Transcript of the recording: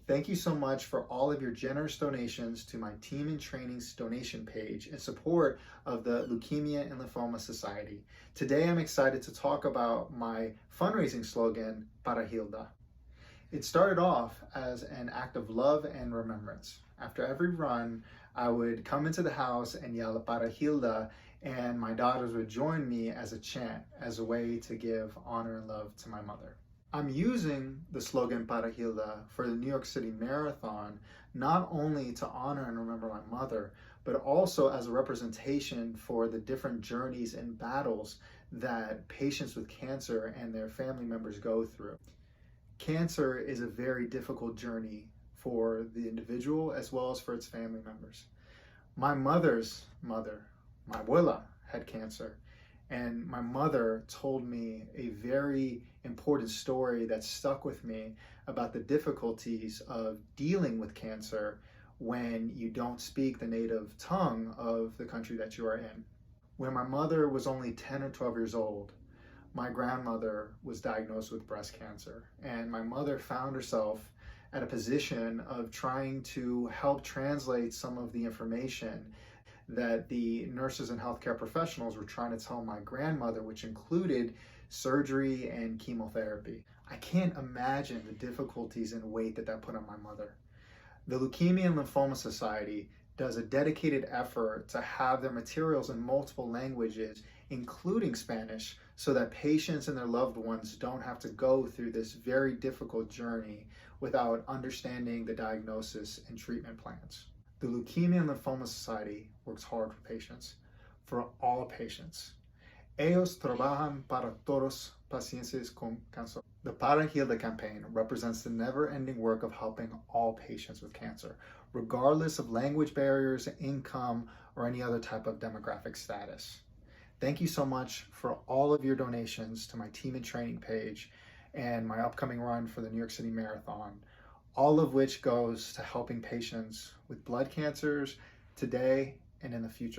Thank you so much for all of your generous donations to my Team in Training's donation page in support of the Leukemia and Lymphoma Society. Today I'm excited to talk about my fundraising slogan, Para Hilda. It started off as an act of love and remembrance. After every run, I would come into the house and yell Para Hilda, and my daughters would join me as a chant, as a way to give honor and love to my mother. I'm using the slogan Para Hilda for the New York City Marathon, not only to honor and remember my mother, but also as a representation for the different journeys and battles that patients with cancer and their family members go through. Cancer is a very difficult journey for the individual as well as for its family members. My mother's mother, my abuela, had cancer, and my mother told me a very important story that stuck with me about the difficulties of dealing with cancer when you don't speak the native tongue of the country that you are in. When my mother was only 10 or 12 years old, my grandmother was diagnosed with breast cancer, and my mother found herself at a position of trying to help translate some of the information that the nurses and healthcare professionals were trying to tell my grandmother, which included surgery and chemotherapy. I can't imagine the difficulties and weight that put on my mother. The Leukemia and Lymphoma Society does a dedicated effort to have their materials in multiple languages, including Spanish, so that patients and their loved ones don't have to go through this very difficult journey without understanding the diagnosis and treatment plans. The Leukemia and Lymphoma Society works hard for patients, for all patients. Ellos trabajan para todos pacientes con cáncer. The Para Hilda campaign represents the never-ending work of helping all patients with cancer, regardless of language barriers, income, or any other type of demographic status. Thank you so much for all of your donations to my Team in Training page and my upcoming run for the New York City Marathon, all of which goes to helping patients with blood cancers today and in the future.